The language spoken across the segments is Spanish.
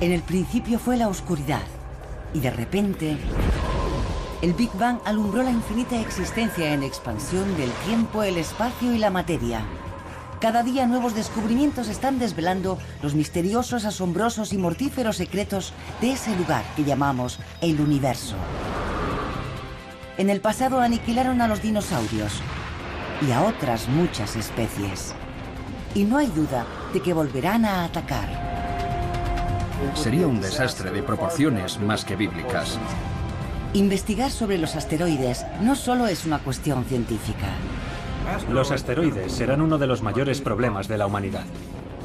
En el principio fue la oscuridad, y de repente, el Big Bang alumbró la infinita existencia en expansión del tiempo, el espacio y la materia. Cada día nuevos descubrimientos están desvelando los misteriosos, asombrosos y mortíferos secretos de ese lugar que llamamos el universo. En el pasado aniquilaron a los dinosaurios y a otras muchas especies. Y no hay duda de que volverán a atacar. Sería un desastre de proporciones más que bíblicas. Investigar sobre los asteroides no solo es una cuestión científica. Los asteroides serán uno de los mayores problemas de la humanidad.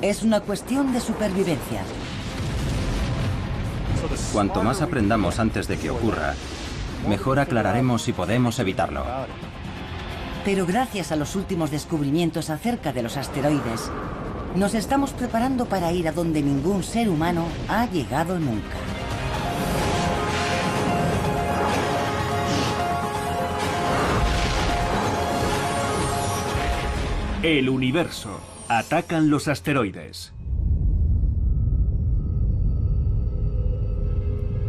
Es una cuestión de supervivencia. Cuanto más aprendamos antes de que ocurra, mejor aclararemos si podemos evitarlo. Pero gracias a los últimos descubrimientos acerca de los asteroides, nos estamos preparando para ir a donde ningún ser humano ha llegado nunca. El universo. Atacan los asteroides.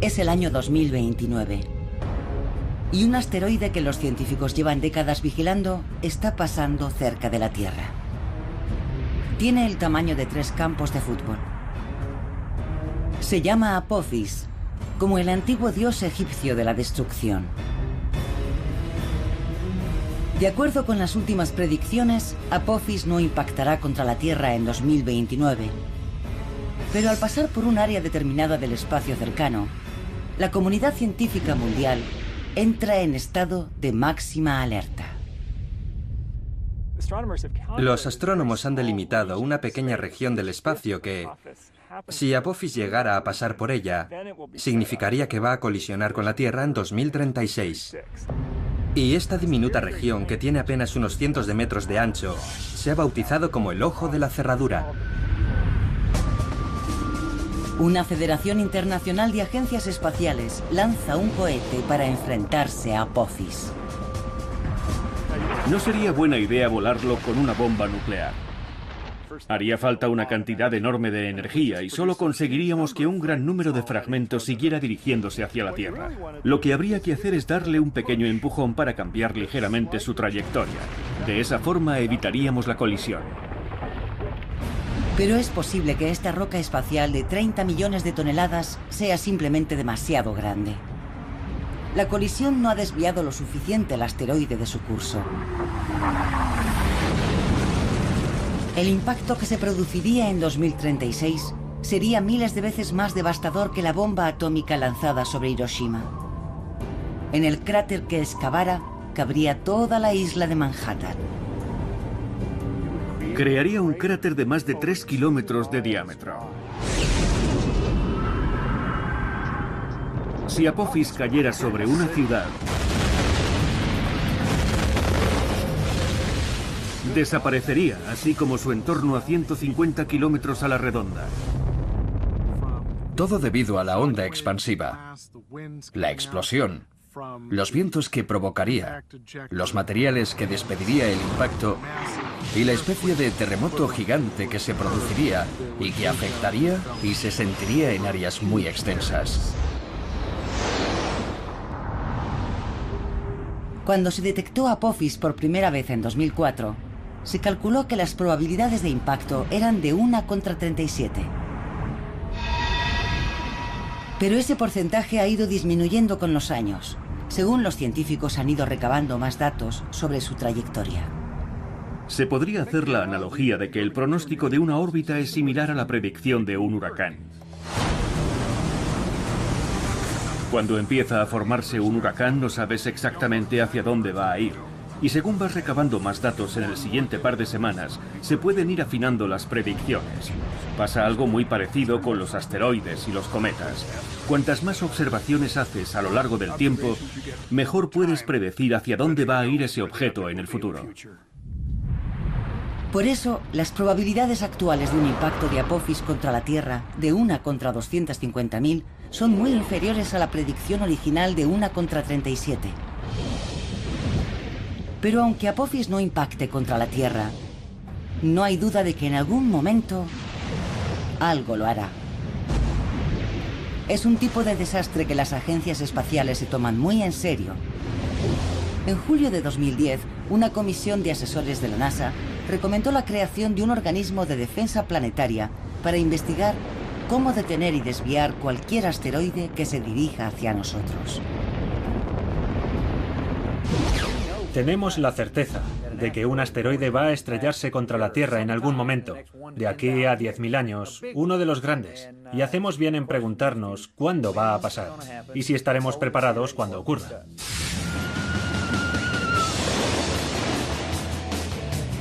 Es el año 2029. Y un asteroide que los científicos llevan décadas vigilando está pasando cerca de la Tierra. Tiene el tamaño de 3 campos de fútbol. Se llama Apophis, como el antiguo dios egipcio de la destrucción. De acuerdo con las últimas predicciones, Apophis no impactará contra la Tierra en 2029. Pero al pasar por un área determinada del espacio cercano, la comunidad científica mundial entra en estado de máxima alerta. Los astrónomos han delimitado una pequeña región del espacio que, si Apophis llegara a pasar por ella, significaría que va a colisionar con la Tierra en 2036. Y esta diminuta región, que tiene apenas unos cientos de metros de ancho, se ha bautizado como el Ojo de la Cerradura. Una federación internacional de agencias espaciales lanza un cohete para enfrentarse a Apophis. No sería buena idea volarlo con una bomba nuclear. Haría falta una cantidad enorme de energía y solo conseguiríamos que un gran número de fragmentos siguiera dirigiéndose hacia la Tierra. Lo que habría que hacer es darle un pequeño empujón para cambiar ligeramente su trayectoria. De esa forma evitaríamos la colisión. Pero es posible que esta roca espacial de 30 millones de toneladas sea simplemente demasiado grande. La colisión no ha desviado lo suficiente el asteroide de su curso. El impacto que se produciría en 2036 sería miles de veces más devastador que la bomba atómica lanzada sobre Hiroshima. En el cráter que excavara cabría toda la isla de Manhattan. Crearía un cráter de más de 3 kilómetros de diámetro. Si Apophis cayera sobre una ciudad, desaparecería, así como su entorno a 150 kilómetros a la redonda. Todo debido a la onda expansiva, la explosión, los vientos que provocaría, los materiales que despediría el impacto y la especie de terremoto gigante que se produciría y que afectaría y se sentiría en áreas muy extensas. Cuando se detectó Apophis por primera vez en 2004, se calculó que las probabilidades de impacto eran de 1 contra 37. Pero ese porcentaje ha ido disminuyendo con los años, según los científicos han ido recabando más datos sobre su trayectoria. Se podría hacer la analogía de que el pronóstico de una órbita es similar a la predicción de un huracán. Cuando empieza a formarse un huracán no sabes exactamente hacia dónde va a ir. Y según vas recabando más datos en el siguiente par de semanas, se pueden ir afinando las predicciones. Pasa algo muy parecido con los asteroides y los cometas. Cuantas más observaciones haces a lo largo del tiempo, mejor puedes predecir hacia dónde va a ir ese objeto en el futuro. Por eso, las probabilidades actuales de un impacto de Apophis contra la Tierra de 1 contra 250.000 son muy inferiores a la predicción original de 1 contra 37. Pero aunque Apophis no impacte contra la Tierra, no hay duda de que en algún momento algo lo hará. Es un tipo de desastre que las agencias espaciales se toman muy en serio. En julio de 2010, una comisión de asesores de la NASA recomendó la creación de un organismo de defensa planetaria para investigar cómo detener y desviar cualquier asteroide que se dirija hacia nosotros. Tenemos la certeza de que un asteroide va a estrellarse contra la Tierra en algún momento, de aquí a 10.000 años, uno de los grandes, y hacemos bien en preguntarnos cuándo va a pasar y si estaremos preparados cuando ocurra.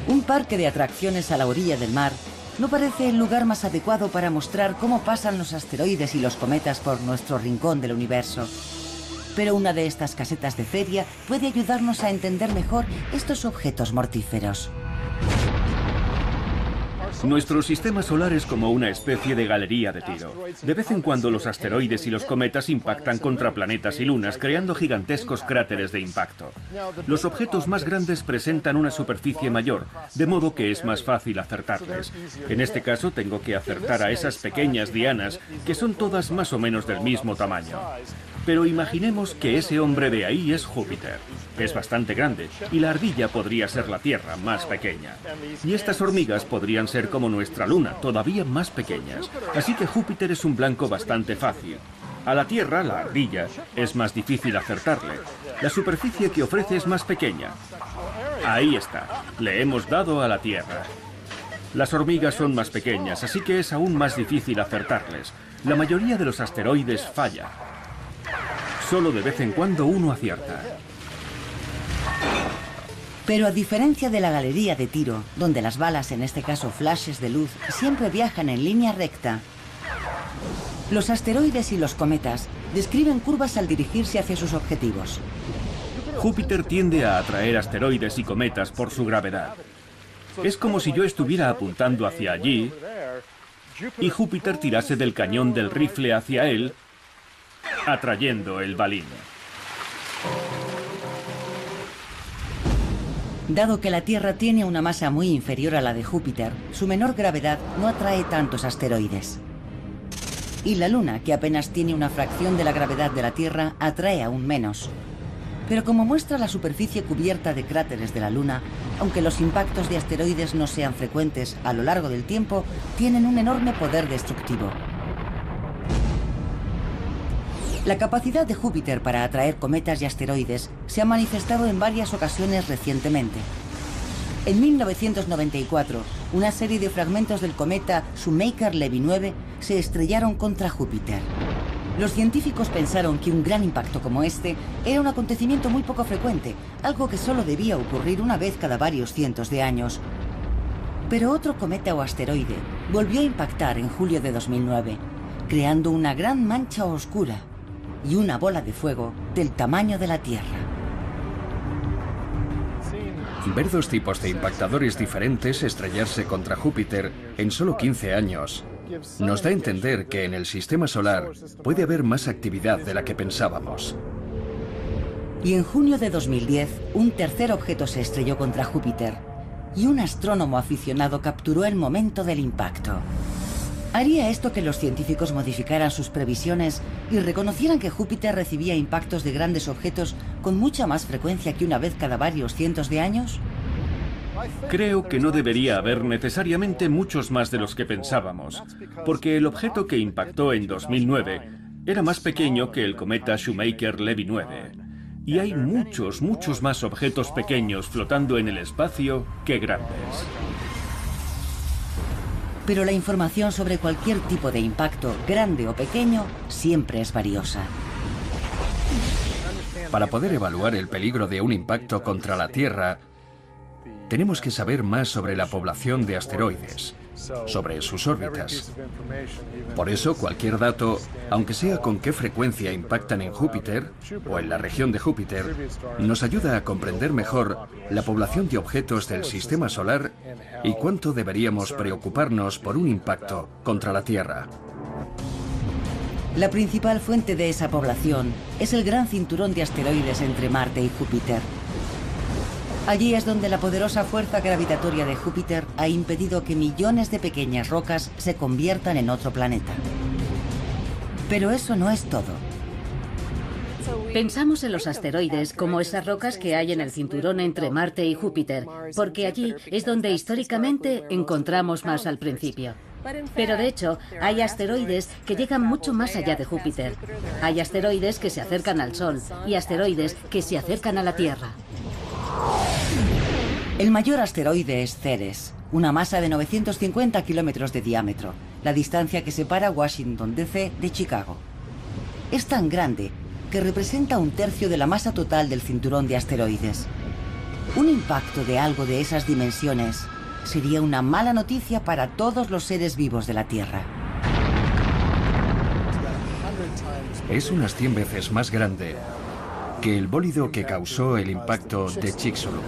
Un parque de atracciones a la orilla del mar no parece el lugar más adecuado para mostrar cómo pasan los asteroides y los cometas por nuestro rincón del universo. Pero una de estas casetas de feria puede ayudarnos a entender mejor estos objetos mortíferos. Nuestro sistema solar es como una especie de galería de tiro. De vez en cuando los asteroides y los cometas impactan contra planetas y lunas, creando gigantescos cráteres de impacto. Los objetos más grandes presentan una superficie mayor, de modo que es más fácil acertarles. En este caso tengo que acertar a esas pequeñas dianas, que son todas más o menos del mismo tamaño. Pero imaginemos que ese hombre de ahí es Júpiter. Es bastante grande, y la ardilla podría ser la Tierra, más pequeña. Y estas hormigas podrían ser como nuestra Luna, todavía más pequeñas. Así que Júpiter es un blanco bastante fácil. A la Tierra, la ardilla, es más difícil acertarle. La superficie que ofrece es más pequeña. Ahí está, le hemos dado a la Tierra. Las hormigas son más pequeñas, así que es aún más difícil acertarles. La mayoría de los asteroides falla. Solo de vez en cuando uno acierta. Pero a diferencia de la galería de tiro, donde las balas, en este caso flashes de luz, siempre viajan en línea recta, los asteroides y los cometas describen curvas al dirigirse hacia sus objetivos. Júpiter tiende a atraer asteroides y cometas por su gravedad. Es como si yo estuviera apuntando hacia allí y Júpiter tirase del cañón del rifle hacia él, atrayendo el balín. Dado que la Tierra tiene una masa muy inferior a la de Júpiter, su menor gravedad no atrae tantos asteroides. Y la Luna, que apenas tiene una fracción de la gravedad de la Tierra, atrae aún menos. Pero como muestra la superficie cubierta de cráteres de la Luna, aunque los impactos de asteroides no sean frecuentes a lo largo del tiempo, tienen un enorme poder destructivo. La capacidad de Júpiter para atraer cometas y asteroides se ha manifestado en varias ocasiones recientemente. En 1994, una serie de fragmentos del cometa Shoemaker-Levy 9 se estrellaron contra Júpiter. Los científicos pensaron que un gran impacto como este era un acontecimiento muy poco frecuente, algo que solo debía ocurrir una vez cada varios cientos de años. Pero otro cometa o asteroide volvió a impactar en julio de 2009, creando una gran mancha oscura y una bola de fuego del tamaño de la Tierra. Ver dos tipos de impactadores diferentes estrellarse contra Júpiter en solo 15 años nos da a entender que en el sistema solar puede haber más actividad de la que pensábamos. Y en junio de 2010, un tercer objeto se estrelló contra Júpiter y un astrónomo aficionado capturó el momento del impacto. ¿Haría esto que los científicos modificaran sus previsiones y reconocieran que Júpiter recibía impactos de grandes objetos con mucha más frecuencia que una vez cada varios cientos de años? Creo que no debería haber necesariamente muchos más de los que pensábamos, porque el objeto que impactó en 2009 era más pequeño que el cometa Shoemaker-Levy 9. Y hay muchos más objetos pequeños flotando en el espacio que grandes. Pero la información sobre cualquier tipo de impacto, grande o pequeño, siempre es valiosa. Para poder evaluar el peligro de un impacto contra la Tierra, tenemos que saber más sobre la población de asteroides, sobre sus órbitas. Por eso, cualquier dato, aunque sea con qué frecuencia impactan en Júpiter o en la región de Júpiter, nos ayuda a comprender mejor la población de objetos del sistema solar y cuánto deberíamos preocuparnos por un impacto contra la Tierra. La principal fuente de esa población es el gran cinturón de asteroides entre Marte y Júpiter. Allí es donde la poderosa fuerza gravitatoria de Júpiter ha impedido que millones de pequeñas rocas se conviertan en otro planeta. Pero eso no es todo. Pensamos en los asteroides como esas rocas que hay en el cinturón entre Marte y Júpiter, porque allí es donde históricamente encontramos más al principio. Pero de hecho, hay asteroides que llegan mucho más allá de Júpiter. Hay asteroides que se acercan al Sol y asteroides que se acercan a la Tierra. El mayor asteroide es Ceres, una masa de 950 kilómetros de diámetro, la distancia que separa Washington, D.C. de Chicago. Es tan grande que representa 1/3 de la masa total del cinturón de asteroides. Un impacto de algo de esas dimensiones sería una mala noticia para todos los seres vivos de la Tierra. Es unas 100 veces más grande que el bólido que causó el impacto de Chicxulub,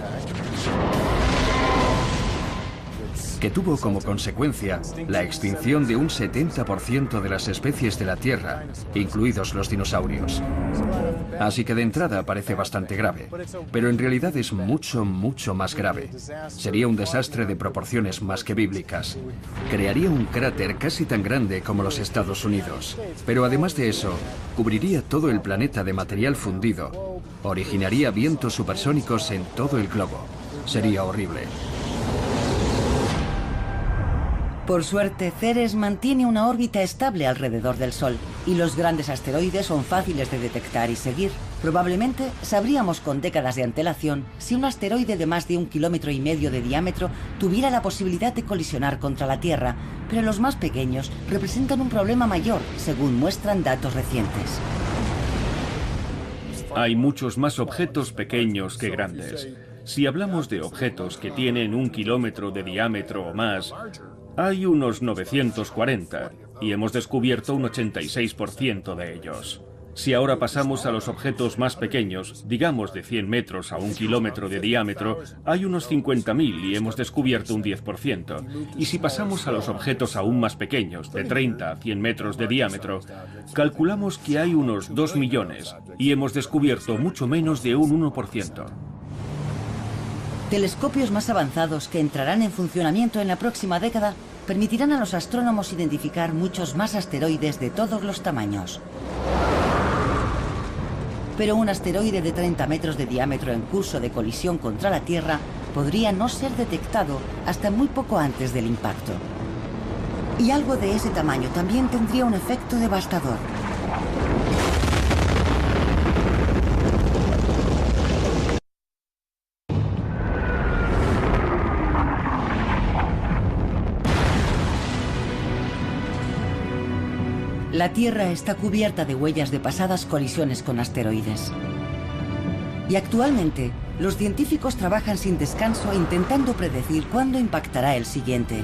que tuvo como consecuencia la extinción de un 70% de las especies de la Tierra, incluidos los dinosaurios. Así que de entrada parece bastante grave, pero en realidad es mucho, mucho más grave. Sería un desastre de proporciones más que bíblicas. Crearía un cráter casi tan grande como los Estados Unidos, pero además de eso, cubriría todo el planeta de material fundido, originaría vientos supersónicos en todo el globo. Sería horrible. Por suerte, Ceres mantiene una órbita estable alrededor del Sol y los grandes asteroides son fáciles de detectar y seguir. Probablemente sabríamos con décadas de antelación si un asteroide de más de 1,5 kilómetros de diámetro tuviera la posibilidad de colisionar contra la Tierra, pero los más pequeños representan un problema mayor, según muestran datos recientes. Hay muchos más objetos pequeños que grandes. Si hablamos de objetos que tienen 1 kilómetro de diámetro o más, hay unos 940 y hemos descubierto un 86% de ellos. Si ahora pasamos a los objetos más pequeños, digamos de 100 metros a 1 kilómetro de diámetro, hay unos 50.000 y hemos descubierto un 10%. Y si pasamos a los objetos aún más pequeños, de 30 a 100 metros de diámetro, calculamos que hay unos 2 millones y hemos descubierto mucho menos de un 1%. Telescopios más avanzados que entrarán en funcionamiento en la próxima década permitirán a los astrónomos identificar muchos más asteroides de todos los tamaños. Pero un asteroide de 30 metros de diámetro en curso de colisión contra la Tierra podría no ser detectado hasta muy poco antes del impacto. Y algo de ese tamaño también tendría un efecto devastador. La Tierra está cubierta de huellas de pasadas colisiones con asteroides. Y actualmente, los científicos trabajan sin descanso intentando predecir cuándo impactará el siguiente.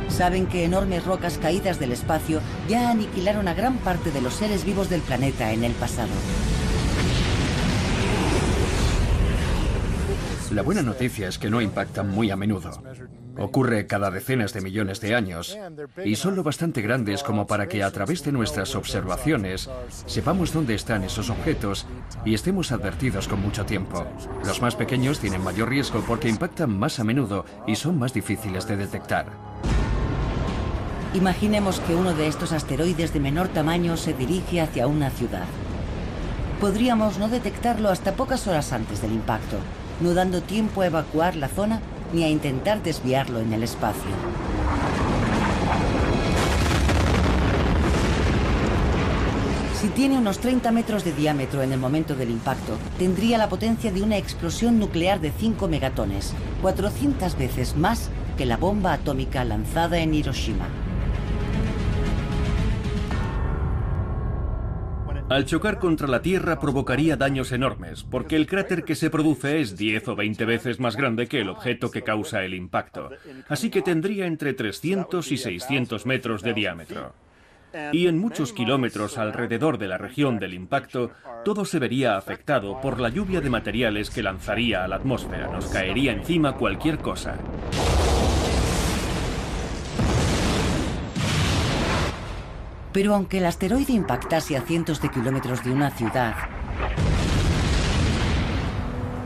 Saben que enormes rocas caídas del espacio ya aniquilaron a gran parte de los seres vivos del planeta en el pasado. La buena noticia es que no impactan muy a menudo. Ocurre cada decenas de millones de años y son lo bastante grandes como para que a través de nuestras observaciones sepamos dónde están esos objetos y estemos advertidos con mucho tiempo. Los más pequeños tienen mayor riesgo porque impactan más a menudo y son más difíciles de detectar. Imaginemos que uno de estos asteroides de menor tamaño se dirige hacia una ciudad. Podríamos no detectarlo hasta pocas horas antes del impacto, no dando tiempo a evacuar la zona ni a intentar desviarlo en el espacio. Si tiene unos 30 metros de diámetro en el momento del impacto, tendría la potencia de una explosión nuclear de 5 megatones, 400 veces más que la bomba atómica lanzada en Hiroshima. Al chocar contra la Tierra provocaría daños enormes, porque el cráter que se produce es 10 o 20 veces más grande que el objeto que causa el impacto. Así que tendría entre 300 y 600 metros de diámetro. Y en muchos kilómetros alrededor de la región del impacto, todo se vería afectado por la lluvia de materiales que lanzaría a la atmósfera. Nos caería encima cualquier cosa. Pero aunque el asteroide impactase a cientos de kilómetros de una ciudad,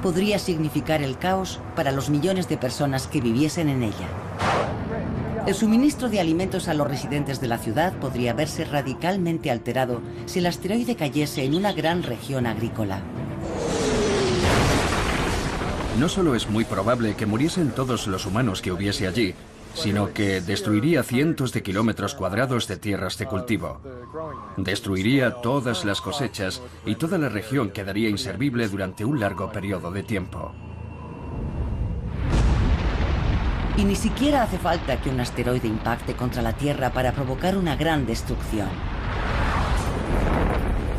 podría significar el caos para los millones de personas que viviesen en ella. El suministro de alimentos a los residentes de la ciudad podría verse radicalmente alterado si el asteroide cayese en una gran región agrícola. No solo es muy probable que muriesen todos los humanos que hubiese allí, sino que destruiría cientos de kilómetros cuadrados de tierras de cultivo. Destruiría todas las cosechas y toda la región quedaría inservible durante un largo periodo de tiempo. Y ni siquiera hace falta que un asteroide impacte contra la Tierra para provocar una gran destrucción.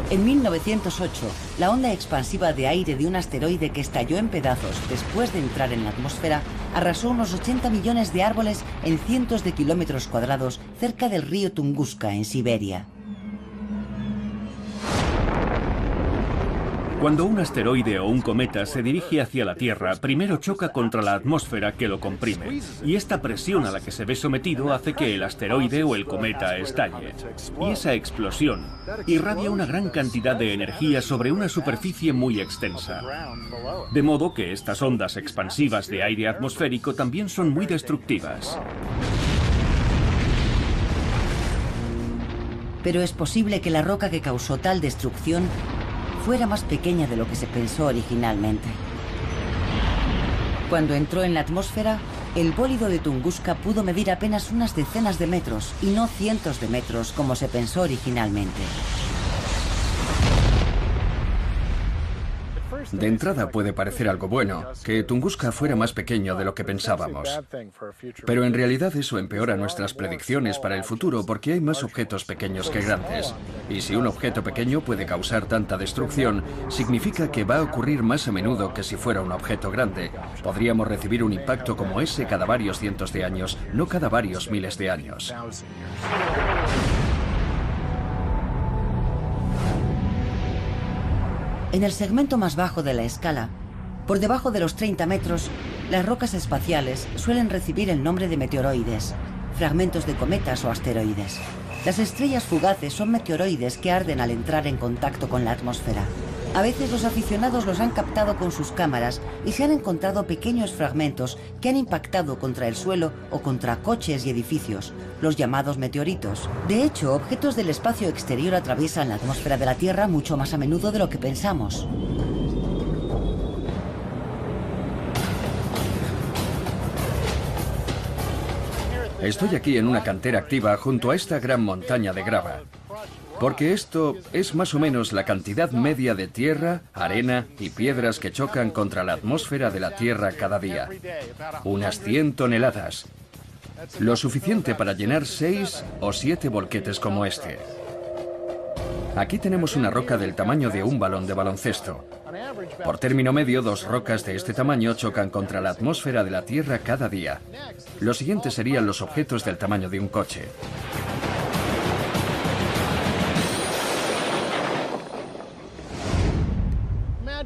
En 1908, la onda expansiva de aire de un asteroide que estalló en pedazos después de entrar en la atmósfera arrasó unos 80 millones de árboles en cientos de kilómetros cuadrados cerca del río Tunguska, en Siberia. Cuando un asteroide o un cometa se dirige hacia la Tierra, primero choca contra la atmósfera que lo comprime, y esta presión a la que se ve sometido hace que el asteroide o el cometa estalle. Y esa explosión irradia una gran cantidad de energía sobre una superficie muy extensa. De modo que estas ondas expansivas de aire atmosférico también son muy destructivas. Pero es posible que la roca que causó tal destrucción fuera más pequeña de lo que se pensó originalmente. Cuando entró en la atmósfera, el bólido de Tunguska pudo medir apenas unas decenas de metros y no cientos de metros como se pensó originalmente. De entrada puede parecer algo bueno, que Tunguska fuera más pequeño de lo que pensábamos. Pero en realidad eso empeora nuestras predicciones para el futuro porque hay más objetos pequeños que grandes. Y si un objeto pequeño puede causar tanta destrucción, significa que va a ocurrir más a menudo que si fuera un objeto grande. Podríamos recibir un impacto como ese cada varios cientos de años, no cada varios miles de años. En el segmento más bajo de la escala, por debajo de los 30 metros, las rocas espaciales suelen recibir el nombre de meteoroides, fragmentos de cometas o asteroides. Las estrellas fugaces son meteoroides que arden al entrar en contacto con la atmósfera. A veces los aficionados los han captado con sus cámaras y se han encontrado pequeños fragmentos que han impactado contra el suelo o contra coches y edificios, los llamados meteoritos. De hecho, objetos del espacio exterior atraviesan la atmósfera de la Tierra mucho más a menudo de lo que pensamos. Estoy aquí en una cantera activa junto a esta gran montaña de grava. Porque esto es más o menos la cantidad media de tierra, arena y piedras que chocan contra la atmósfera de la Tierra cada día. Unas 100 toneladas. Lo suficiente para llenar 6 o 7 volquetes como este. Aquí tenemos una roca del tamaño de un balón de baloncesto. Por término medio, 2 rocas de este tamaño chocan contra la atmósfera de la Tierra cada día. Los siguientes serían los objetos del tamaño de un coche.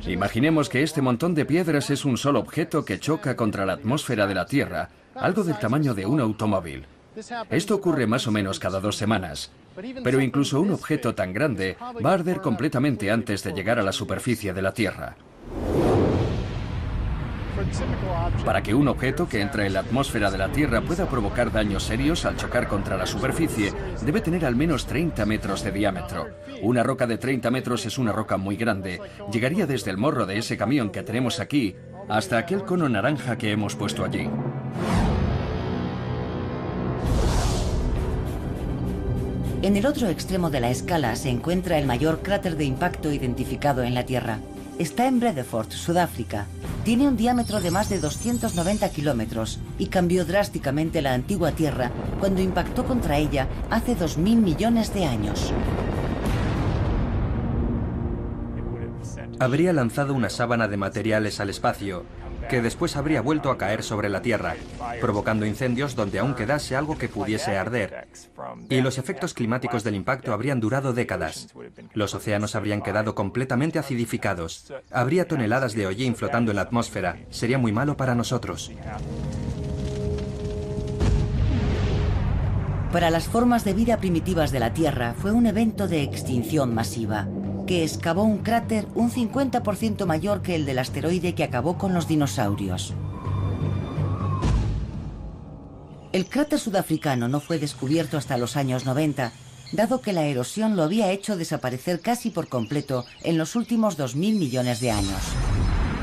Imaginemos que este montón de piedras es un solo objeto que choca contra la atmósfera de la Tierra, algo del tamaño de un automóvil. Esto ocurre más o menos cada 2 semanas, pero incluso un objeto tan grande va a arder completamente antes de llegar a la superficie de la Tierra. Para que un objeto que entra en la atmósfera de la Tierra pueda provocar daños serios al chocar contra la superficie, debe tener al menos 30 metros de diámetro. Una roca de 30 metros es una roca muy grande. Llegaría desde el morro de ese camión que tenemos aquí hasta aquel cono naranja que hemos puesto allí. En el otro extremo de la escala se encuentra el mayor cráter de impacto identificado en la Tierra. Está en Bredefort, Sudáfrica. Tiene un diámetro de más de 290 kilómetros y cambió drásticamente la antigua Tierra cuando impactó contra ella hace 2.000 millones de años. Habría lanzado una sábana de materiales al espacio, que después habría vuelto a caer sobre la Tierra, provocando incendios donde aún quedase algo que pudiese arder. Y los efectos climáticos del impacto habrían durado décadas. Los océanos habrían quedado completamente acidificados. Habría toneladas de hollín flotando en la atmósfera. Sería muy malo para nosotros. Para las formas de vida primitivas de la Tierra fue un evento de extinción masiva, que excavó un cráter un 50% mayor que el del asteroide que acabó con los dinosaurios. El cráter sudafricano no fue descubierto hasta los años 90, dado que la erosión lo había hecho desaparecer casi por completo en los últimos 2.000 millones de años.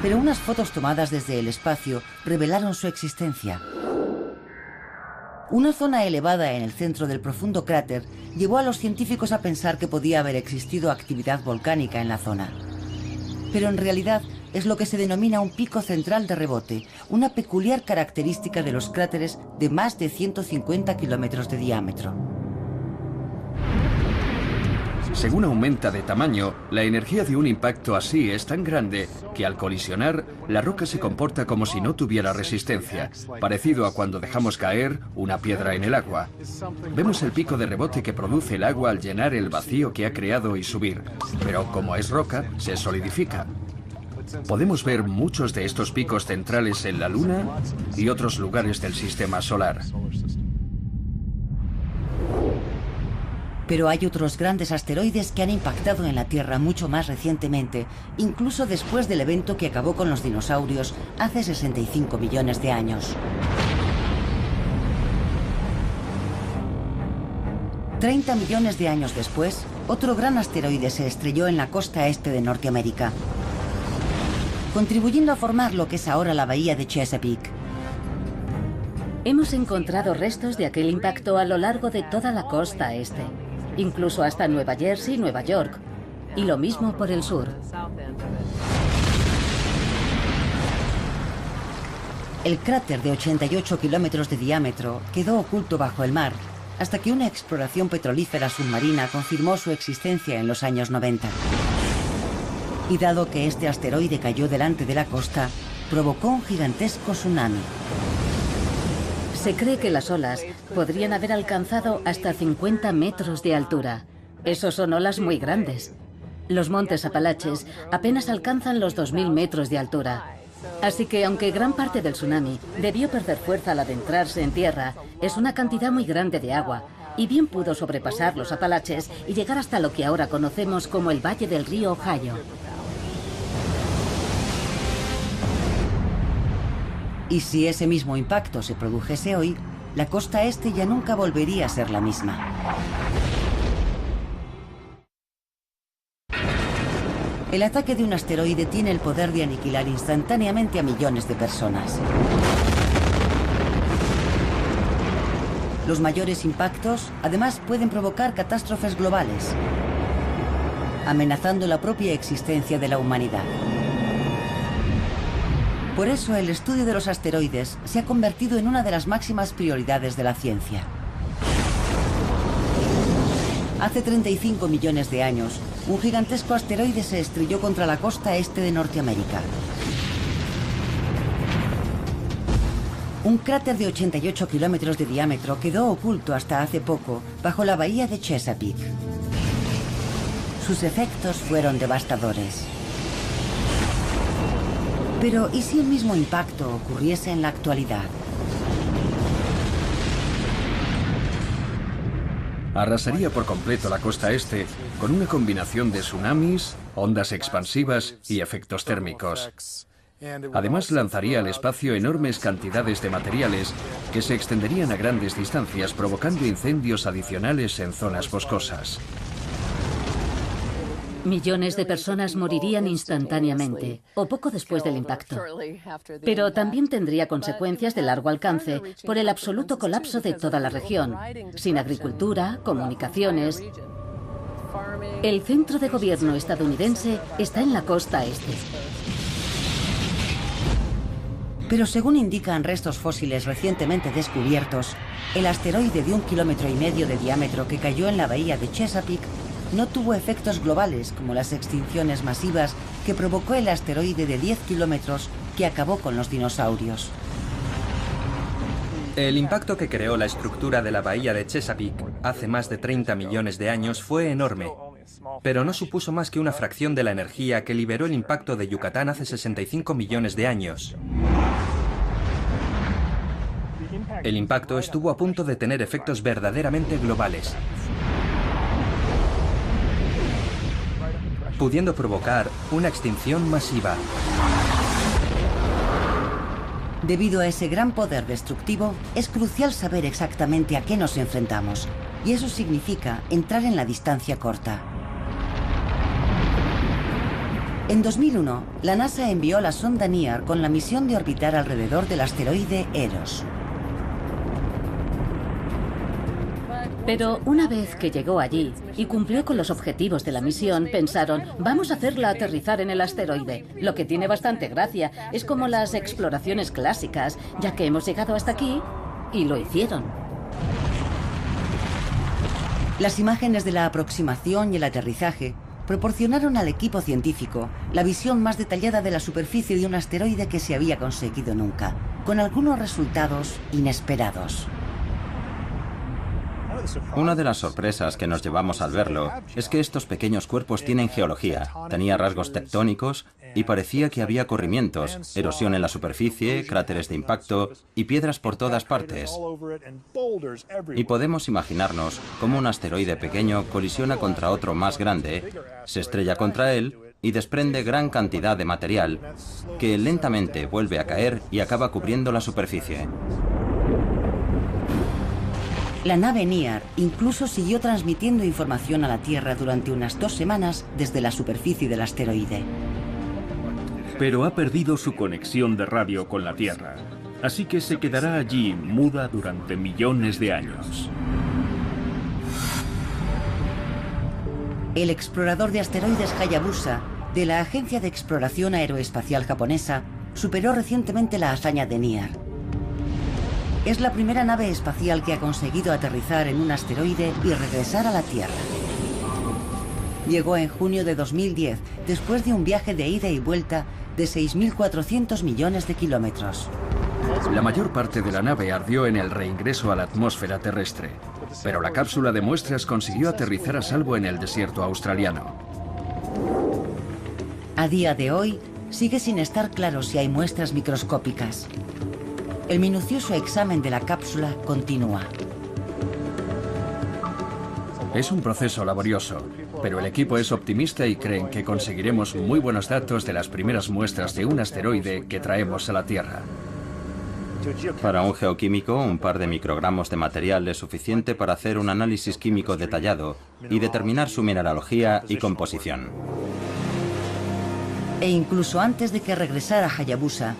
Pero unas fotos tomadas desde el espacio revelaron su existencia. Una zona elevada en el centro del profundo cráter llevó a los científicos a pensar que podía haber existido actividad volcánica en la zona. Pero en realidad es lo que se denomina un pico central de rebote, una peculiar característica de los cráteres de más de 150 kilómetros de diámetro. Según aumenta de tamaño, la energía de un impacto así es tan grande que al colisionar, la roca se comporta como si no tuviera resistencia, parecido a cuando dejamos caer una piedra en el agua. Vemos el pico de rebote que produce el agua al llenar el vacío que ha creado y subir, pero como es roca, se solidifica. Podemos ver muchos de estos picos centrales en la Luna y otros lugares del sistema solar. Pero hay otros grandes asteroides que han impactado en la Tierra mucho más recientemente, incluso después del evento que acabó con los dinosaurios hace 65 millones de años. 30 millones de años después, otro gran asteroide se estrelló en la costa este de Norteamérica, contribuyendo a formar lo que es ahora la bahía de Chesapeake. Hemos encontrado restos de aquel impacto a lo largo de toda la costa este, incluso hasta Nueva Jersey y Nueva York, y lo mismo por el sur. El cráter de 88 kilómetros de diámetro quedó oculto bajo el mar hasta que una exploración petrolífera submarina confirmó su existencia en los años 90. Y dado que este asteroide cayó delante de la costa, provocó un gigantesco tsunami. Se cree que las olas podrían haber alcanzado hasta 50 metros de altura. Esos son olas muy grandes. Los montes Apalaches apenas alcanzan los 2.000 metros de altura. Así que, aunque gran parte del tsunami debió perder fuerza al adentrarse en tierra, es una cantidad muy grande de agua, y bien pudo sobrepasar los Apalaches y llegar hasta lo que ahora conocemos como el valle del río Ohio. Y si ese mismo impacto se produjese hoy, la costa este ya nunca volvería a ser la misma. El ataque de un asteroide tiene el poder de aniquilar instantáneamente a millones de personas. Los mayores impactos, además, pueden provocar catástrofes globales, amenazando la propia existencia de la humanidad. Por eso, el estudio de los asteroides se ha convertido en una de las máximas prioridades de la ciencia. Hace 35 millones de años, un gigantesco asteroide se estrelló contra la costa este de Norteamérica. Un cráter de 88 kilómetros de diámetro quedó oculto hasta hace poco bajo la bahía de Chesapeake. Sus efectos fueron devastadores. Pero, ¿y si el mismo impacto ocurriese en la actualidad? Arrasaría por completo la costa este con una combinación de tsunamis, ondas expansivas y efectos térmicos. Además, lanzaría al espacio enormes cantidades de materiales que se extenderían a grandes distancias, provocando incendios adicionales en zonas boscosas. Millones de personas morirían instantáneamente o poco después del impacto. Pero también tendría consecuencias de largo alcance por el absoluto colapso de toda la región, sin agricultura, comunicaciones. El centro de gobierno estadounidense está en la costa este. Pero según indican restos fósiles recientemente descubiertos, el asteroide de 1,5 kilómetros de diámetro que cayó en la bahía de Chesapeake no tuvo efectos globales como las extinciones masivas que provocó el asteroide de 10 kilómetros que acabó con los dinosaurios. El impacto que creó la estructura de la bahía de Chesapeake hace más de 30 millones de años fue enorme, pero no supuso más que una fracción de la energía que liberó el impacto de Yucatán hace 65 millones de años. El impacto estuvo a punto de tener efectos verdaderamente globales, pudiendo provocar una extinción masiva. Debido a ese gran poder destructivo, es crucial saber exactamente a qué nos enfrentamos, y eso significa entrar en la distancia corta. En 2001, la NASA envió la sonda NEAR con la misión de orbitar alrededor del asteroide Eros. Pero una vez que llegó allí y cumplió con los objetivos de la misión, pensaron, vamos a hacerla aterrizar en el asteroide. Lo que tiene bastante gracia, es como las exploraciones clásicas, ya que hemos llegado hasta aquí y lo hicieron. Las imágenes de la aproximación y el aterrizaje proporcionaron al equipo científico la visión más detallada de la superficie de un asteroide que se había conseguido nunca, con algunos resultados inesperados. Una de las sorpresas que nos llevamos al verlo es que estos pequeños cuerpos tienen geología. Tenía rasgos tectónicos y parecía que había corrimientos, erosión en la superficie, cráteres de impacto y piedras por todas partes. Y podemos imaginarnos cómo un asteroide pequeño colisiona contra otro más grande, se estrella contra él y desprende gran cantidad de material que lentamente vuelve a caer y acaba cubriendo la superficie. La nave NEAR incluso siguió transmitiendo información a la Tierra durante unas 2 semanas desde la superficie del asteroide. Pero ha perdido su conexión de radio con la Tierra, así que se quedará allí muda durante millones de años. El explorador de asteroides Hayabusa, de la Agencia de Exploración Aeroespacial Japonesa, superó recientemente la hazaña de NEAR. Es la primera nave espacial que ha conseguido aterrizar en un asteroide y regresar a la Tierra. Llegó en junio de 2010, después de un viaje de ida y vuelta de 6.400 millones de kilómetros. La mayor parte de la nave ardió en el reingreso a la atmósfera terrestre, pero la cápsula de muestras consiguió aterrizar a salvo en el desierto australiano. A día de hoy, sigue sin estar claro si hay muestras microscópicas. El minucioso examen de la cápsula continúa. Es un proceso laborioso, pero el equipo es optimista y creen que conseguiremos muy buenos datos de las primeras muestras de un asteroide que traemos a la Tierra. Para un geoquímico, un par de microgramos de material es suficiente para hacer un análisis químico detallado y determinar su mineralogía y composición. E incluso antes de que regresara Hayabusa,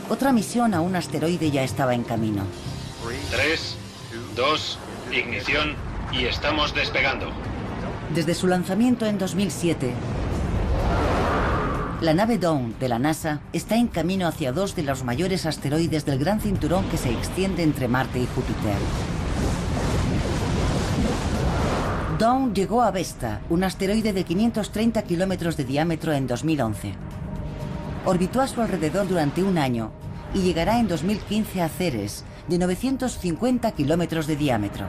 otra misión a un asteroide ya estaba en camino. 3, 2, ignición y estamos despegando. Desde su lanzamiento en 2007, la nave Dawn de la NASA está en camino hacia 2 de los mayores asteroides del gran cinturón que se extiende entre Marte y Júpiter. Dawn llegó a Vesta, un asteroide de 530 kilómetros de diámetro, en 2011. Orbitó a su alrededor durante un año y llegará en 2015 a Ceres, de 950 kilómetros de diámetro.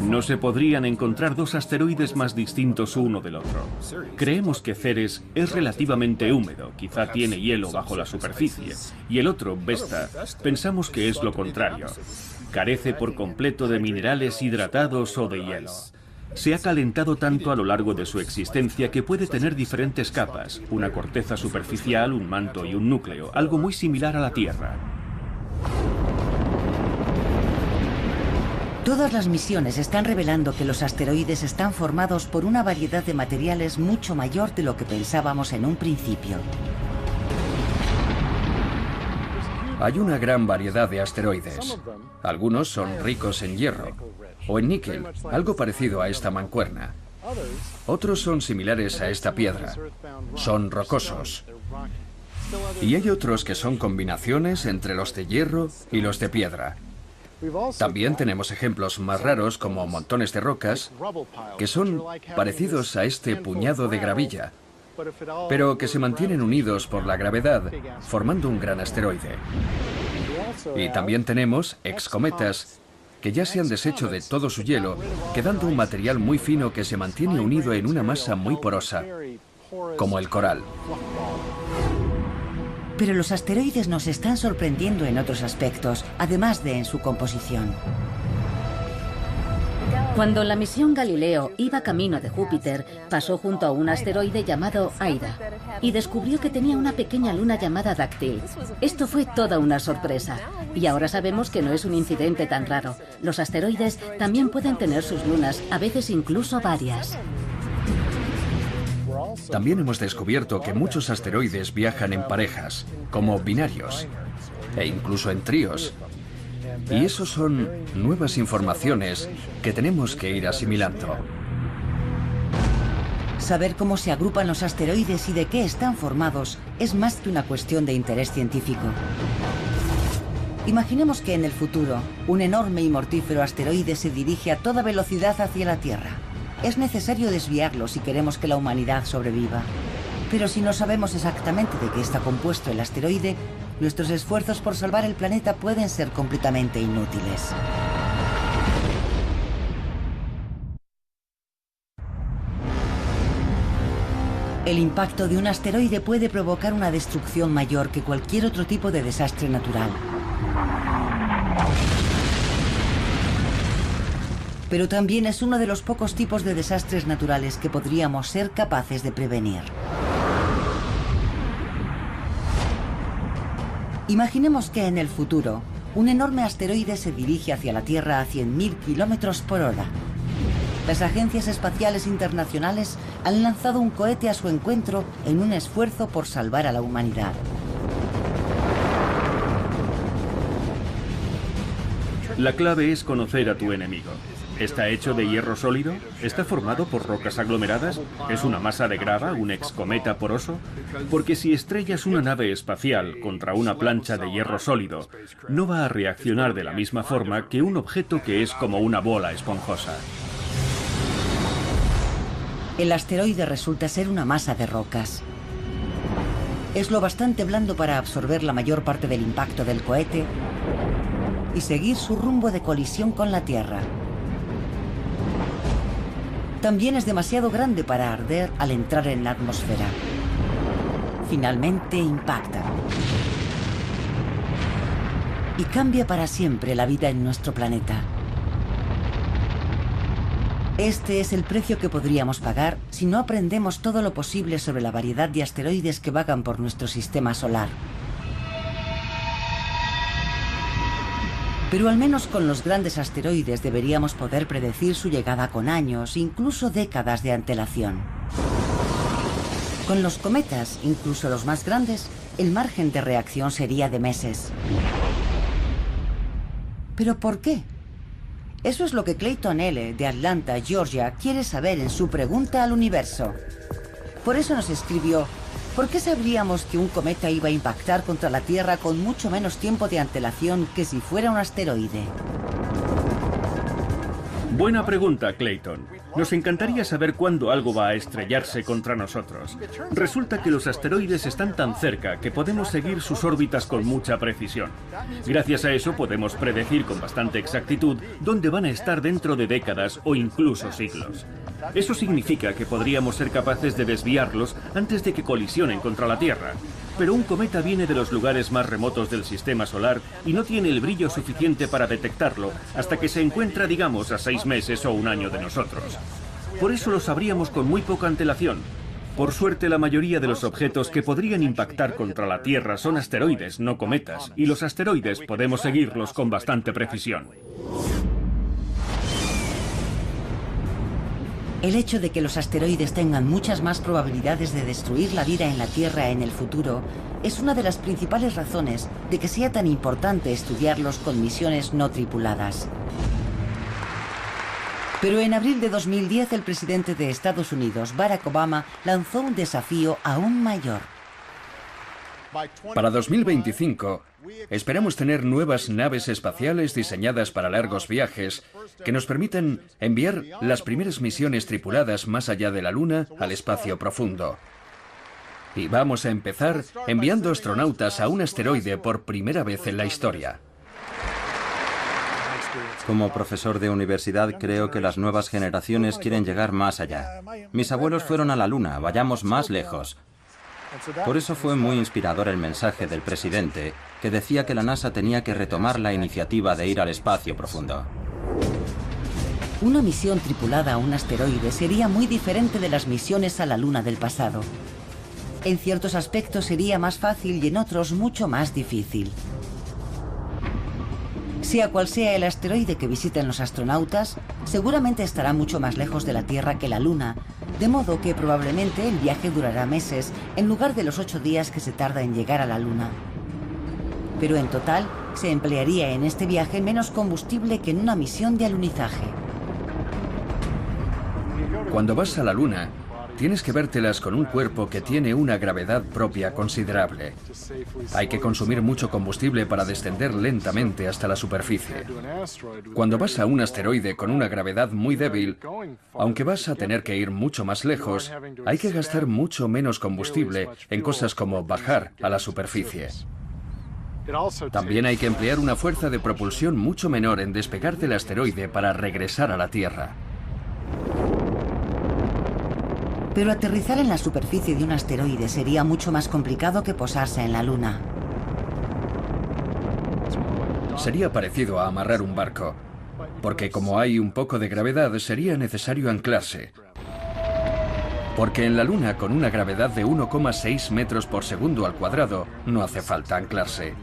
No se podrían encontrar 2 asteroides más distintos uno del otro. Creemos que Ceres es relativamente húmedo, quizá tiene hielo bajo la superficie, y el otro, Vesta, pensamos que es lo contrario. Carece por completo de minerales hidratados o de hielo. Se ha calentado tanto a lo largo de su existencia que puede tener diferentes capas, una corteza superficial, un manto y un núcleo, algo muy similar a la Tierra. Todas las misiones están revelando que los asteroides están formados por una variedad de materiales mucho mayor de lo que pensábamos en un principio. Hay una gran variedad de asteroides. Algunos son ricos en hierro o en níquel, algo parecido a esta mancuerna. Otros son similares a esta piedra. Son rocosos. Y hay otros que son combinaciones entre los de hierro y los de piedra. También tenemos ejemplos más raros como montones de rocas que son parecidos a este puñado de gravilla, pero que se mantienen unidos por la gravedad, formando un gran asteroide. Y también tenemos excometas que ya se han deshecho de todo su hielo, quedando un material muy fino que se mantiene unido en una masa muy porosa, como el coral. Pero los asteroides nos están sorprendiendo en otros aspectos, además de en su composición. Cuando la misión Galileo iba camino de Júpiter, pasó junto a un asteroide llamado Aida y descubrió que tenía una pequeña luna llamada Dáctil. Esto fue toda una sorpresa. Y ahora sabemos que no es un incidente tan raro. Los asteroides también pueden tener sus lunas, a veces incluso varias. También hemos descubierto que muchos asteroides viajan en parejas, como binarios, e incluso en tríos. Y eso son nuevas informaciones que tenemos que ir asimilando. Saber cómo se agrupan los asteroides y de qué están formados es más que una cuestión de interés científico. Imaginemos que en el futuro, un enorme y mortífero asteroide se dirige a toda velocidad hacia la Tierra. Es necesario desviarlo si queremos que la humanidad sobreviva. Pero si no sabemos exactamente de qué está compuesto el asteroide, nuestros esfuerzos por salvar el planeta pueden ser completamente inútiles. El impacto de un asteroide puede provocar una destrucción mayor que cualquier otro tipo de desastre natural. Pero también es uno de los pocos tipos de desastres naturales que podríamos ser capaces de prevenir. Imaginemos que en el futuro, un enorme asteroide se dirige hacia la Tierra a 100.000 kilómetros por hora. Las agencias espaciales internacionales han lanzado un cohete a su encuentro en un esfuerzo por salvar a la humanidad. La clave es conocer a tu enemigo. ¿Está hecho de hierro sólido? ¿Está formado por rocas aglomeradas? ¿Es una masa de grava, un excometa poroso? Porque si estrellas una nave espacial contra una plancha de hierro sólido, no va a reaccionar de la misma forma que un objeto que es como una bola esponjosa. El asteroide resulta ser una masa de rocas. Es lo bastante blando para absorber la mayor parte del impacto del cohete y seguir su rumbo de colisión con la Tierra. También es demasiado grande para arder al entrar en la atmósfera. Finalmente impacta. Y cambia para siempre la vida en nuestro planeta. Este es el precio que podríamos pagar si no aprendemos todo lo posible sobre la variedad de asteroides que vagan por nuestro sistema solar. Pero al menos con los grandes asteroides deberíamos poder predecir su llegada con años, incluso décadas de antelación. Con los cometas, incluso los más grandes, el margen de reacción sería de meses. ¿Pero por qué? Eso es lo que Clayton L., de Atlanta, Georgia, quiere saber en su pregunta al universo. Por eso nos escribió: ¿por qué sabríamos que un cometa iba a impactar contra la Tierra con mucho menos tiempo de antelación que si fuera un asteroide? Buena pregunta, Clayton. Nos encantaría saber cuándo algo va a estrellarse contra nosotros. Resulta que los asteroides están tan cerca que podemos seguir sus órbitas con mucha precisión. Gracias a eso podemos predecir con bastante exactitud dónde van a estar dentro de décadas o incluso siglos. Eso significa que podríamos ser capaces de desviarlos antes de que colisionen contra la Tierra. Pero un cometa viene de los lugares más remotos del sistema solar y no tiene el brillo suficiente para detectarlo hasta que se encuentra, digamos, a 6 meses o un año de nosotros. Por eso lo sabríamos con muy poca antelación. Por suerte, la mayoría de los objetos que podrían impactar contra la Tierra son asteroides, no cometas, y los asteroides podemos seguirlos con bastante precisión. El hecho de que los asteroides tengan muchas más probabilidades de destruir la vida en la Tierra en el futuro es una de las principales razones de que sea tan importante estudiarlos con misiones no tripuladas. Pero en abril de 2010 el presidente de Estados Unidos, Barack Obama, lanzó un desafío aún mayor. Para 2025, esperamos tener nuevas naves espaciales diseñadas para largos viajes que nos permiten enviar las primeras misiones tripuladas más allá de la Luna al espacio profundo. Y vamos a empezar enviando astronautas a un asteroide por primera vez en la historia. Como profesor de universidad, creo que las nuevas generaciones quieren llegar más allá. Mis abuelos fueron a la Luna, vayamos más lejos. Por eso fue muy inspirador el mensaje del presidente, que decía que la NASA tenía que retomar la iniciativa de ir al espacio profundo. Una misión tripulada a un asteroide sería muy diferente de las misiones a la Luna del pasado. En ciertos aspectos sería más fácil y en otros mucho más difícil. Sea cual sea el asteroide que visiten los astronautas, seguramente estará mucho más lejos de la Tierra que la Luna, de modo que probablemente el viaje durará meses en lugar de los 8 días que se tarda en llegar a la Luna. Pero en total, se emplearía en este viaje menos combustible que en una misión de alunizaje. Cuando vas a la Luna, tienes que vértelas con un cuerpo que tiene una gravedad propia considerable. Hay que consumir mucho combustible para descender lentamente hasta la superficie. Cuando vas a un asteroide con una gravedad muy débil, aunque vas a tener que ir mucho más lejos, hay que gastar mucho menos combustible en cosas como bajar a la superficie. También hay que emplear una fuerza de propulsión mucho menor en despegar del asteroide para regresar a la Tierra. Pero aterrizar en la superficie de un asteroide sería mucho más complicado que posarse en la Luna. Sería parecido a amarrar un barco, porque como hay un poco de gravedad, sería necesario anclarse. Porque en la Luna, con una gravedad de 1,6 metros por segundo al cuadrado, no hace falta anclarse.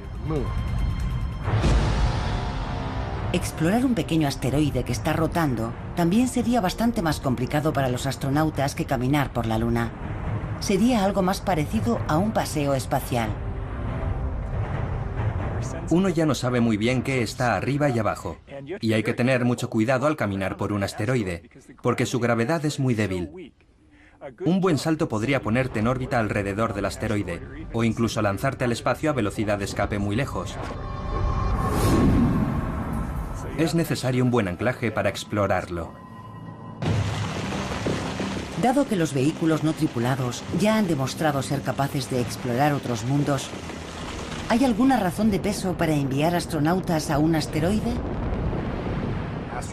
Explorar un pequeño asteroide que está rotando también sería bastante más complicado para los astronautas que caminar por la Luna. Sería algo más parecido a un paseo espacial. Uno ya no sabe muy bien qué está arriba y abajo, y hay que tener mucho cuidado al caminar por un asteroide, porque su gravedad es muy débil. Un buen salto podría ponerte en órbita alrededor del asteroide, o incluso lanzarte al espacio a velocidad de escape muy lejos. Es necesario un buen anclaje para explorarlo. Dado que los vehículos no tripulados ya han demostrado ser capaces de explorar otros mundos, ¿hay alguna razón de peso para enviar astronautas a un asteroide?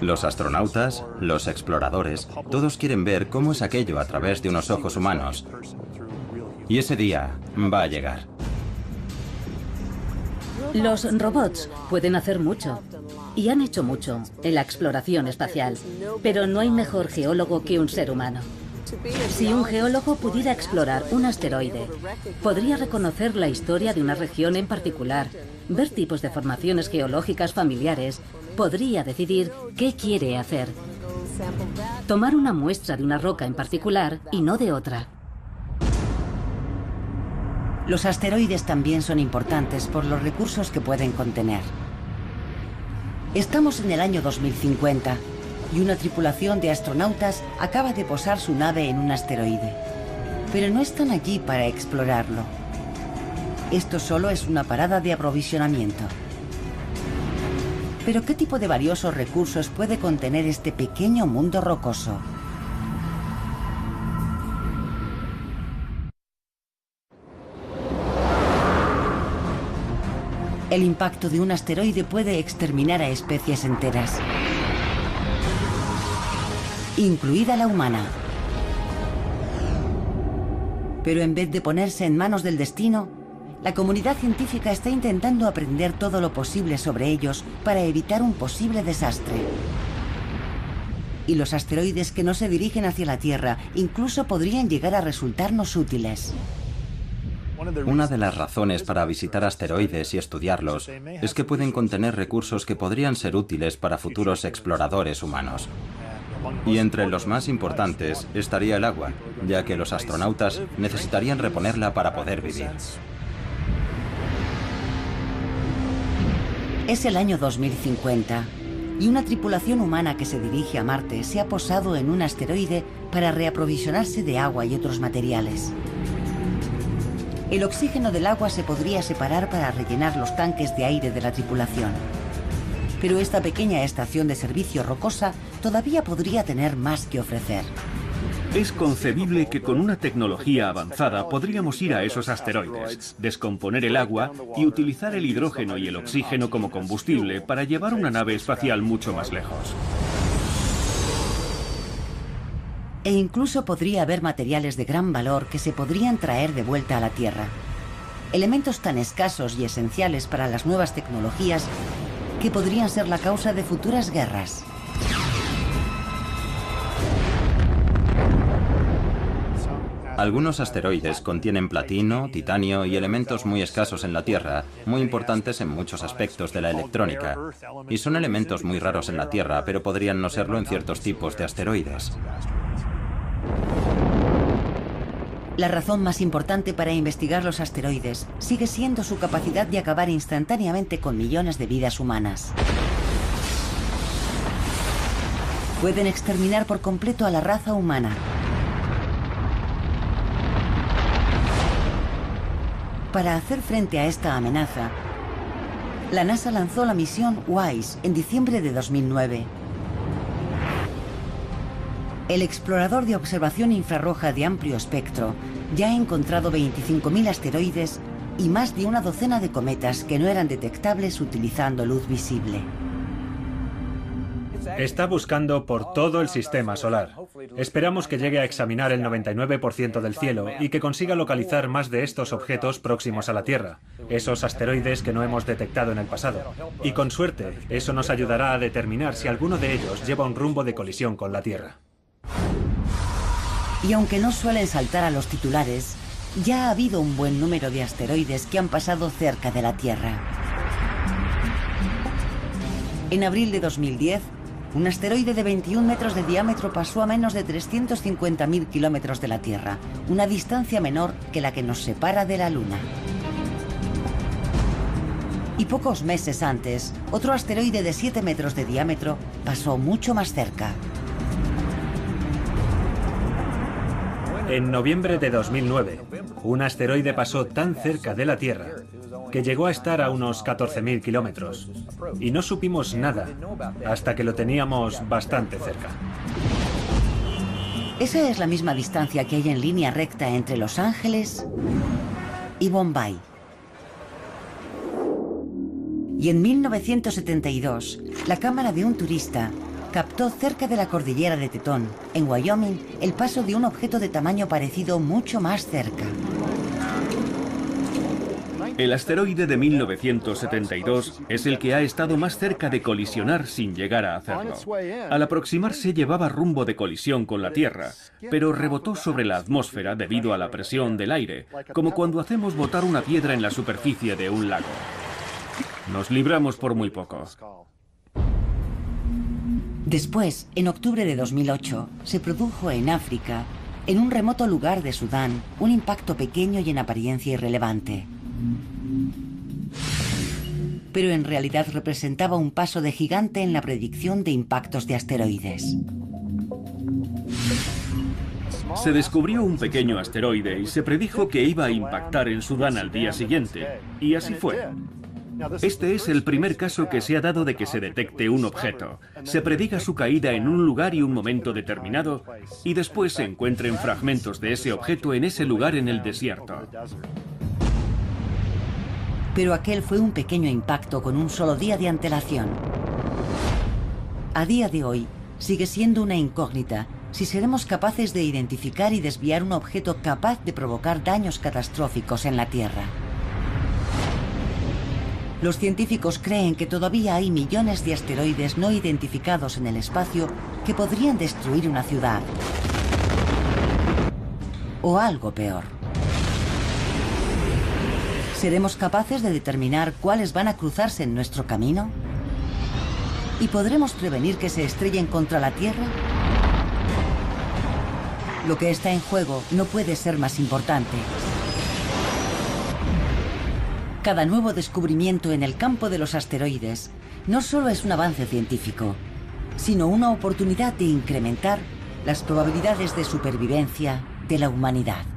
Los astronautas, los exploradores, todos quieren ver cómo es aquello a través de unos ojos humanos. Y ese día va a llegar. Los robots pueden hacer mucho. Y han hecho mucho en la exploración espacial. Pero no hay mejor geólogo que un ser humano. Si un geólogo pudiera explorar un asteroide, podría reconocer la historia de una región en particular, ver tipos de formaciones geológicas familiares, podría decidir qué quiere hacer. Tomar una muestra de una roca en particular y no de otra. Los asteroides también son importantes por los recursos que pueden contener. Estamos en el año 2050 y una tripulación de astronautas acaba de posar su nave en un asteroide. Pero no están allí para explorarlo. Esto solo es una parada de aprovisionamiento. ¿Pero qué tipo de valiosos recursos puede contener este pequeño mundo rocoso? El impacto de un asteroide puede exterminar a especies enteras, incluida la humana. Pero en vez de ponerse en manos del destino, la comunidad científica está intentando aprender todo lo posible sobre ellos para evitar un posible desastre. Y los asteroides que no se dirigen hacia la Tierra incluso podrían llegar a resultarnos útiles. Una de las razones para visitar asteroides y estudiarlos es que pueden contener recursos que podrían ser útiles para futuros exploradores humanos. Y entre los más importantes estaría el agua, ya que los astronautas necesitarían reponerla para poder vivir. Es el año 2050 y una tripulación humana que se dirige a Marte se ha posado en un asteroide para reaprovisionarse de agua y otros materiales. El oxígeno del agua se podría separar para rellenar los tanques de aire de la tripulación. Pero esta pequeña estación de servicio rocosa todavía podría tener más que ofrecer. Es concebible que con una tecnología avanzada podríamos ir a esos asteroides, descomponer el agua y utilizar el hidrógeno y el oxígeno como combustible para llevar una nave espacial mucho más lejos. E incluso podría haber materiales de gran valor que se podrían traer de vuelta a la Tierra. Elementos tan escasos y esenciales para las nuevas tecnologías que podrían ser la causa de futuras guerras. Algunos asteroides contienen platino, titanio y elementos muy escasos en la Tierra, muy importantes en muchos aspectos de la electrónica. Y son elementos muy raros en la Tierra, pero podrían no serlo en ciertos tipos de asteroides. La razón más importante para investigar los asteroides sigue siendo su capacidad de acabar instantáneamente con millones de vidas humanas. Pueden exterminar por completo a la raza humana. Para hacer frente a esta amenaza, la NASA lanzó la misión WISE en diciembre de 2009. El explorador de observación infrarroja de amplio espectro ya ha encontrado 25.000 asteroides y más de una docena de cometas que no eran detectables utilizando luz visible. Está buscando por todo el sistema solar. Esperamos que llegue a examinar el 99% del cielo y que consiga localizar más de estos objetos próximos a la Tierra, esos asteroides que no hemos detectado en el pasado. Y con suerte, eso nos ayudará a determinar si alguno de ellos lleva un rumbo de colisión con la Tierra. Y aunque no suelen saltar a los titulares, ya ha habido un buen número de asteroides que han pasado cerca de la Tierra. En abril de 2010, un asteroide de 21 metros de diámetro pasó a menos de 350.000 kilómetros de la Tierra, una distancia menor que la que nos separa de la Luna. Y pocos meses antes, otro asteroide de 7 metros de diámetro pasó mucho más cerca. En noviembre de 2009, un asteroide pasó tan cerca de la Tierra que llegó a estar a unos 14.000 kilómetros. Y no supimos nada hasta que lo teníamos bastante cerca. Esa es la misma distancia que hay en línea recta entre Los Ángeles y Bombay. Y en 1972, la cámara de un turista captó cerca de la cordillera de Tetón, en Wyoming, el paso de un objeto de tamaño parecido mucho más cerca. El asteroide de 1972 es el que ha estado más cerca de colisionar sin llegar a hacerlo. Al aproximarse llevaba rumbo de colisión con la Tierra, pero rebotó sobre la atmósfera debido a la presión del aire, como cuando hacemos botar una piedra en la superficie de un lago. Nos libramos por muy poco. Después, en octubre de 2008, se produjo en África, en un remoto lugar de Sudán, un impacto pequeño y en apariencia irrelevante. Pero en realidad representaba un paso de gigante en la predicción de impactos de asteroides. Se descubrió un pequeño asteroide y se predijo que iba a impactar en Sudán al día siguiente, y así fue. Este es el primer caso que se ha dado de que se detecte un objeto, se prediga su caída en un lugar y un momento determinado, y después se encuentren fragmentos de ese objeto en ese lugar en el desierto. Pero aquel fue un pequeño impacto con un solo día de antelación. A día de hoy, sigue siendo una incógnita si seremos capaces de identificar y desviar un objeto capaz de provocar daños catastróficos en la Tierra. Los científicos creen que todavía hay millones de asteroides no identificados en el espacio que podrían destruir una ciudad. O algo peor. ¿Seremos capaces de determinar cuáles van a cruzarse en nuestro camino? ¿Y podremos prevenir que se estrellen contra la Tierra? Lo que está en juego no puede ser más importante. Cada nuevo descubrimiento en el campo de los asteroides no solo es un avance científico, sino una oportunidad de incrementar las probabilidades de supervivencia de la humanidad.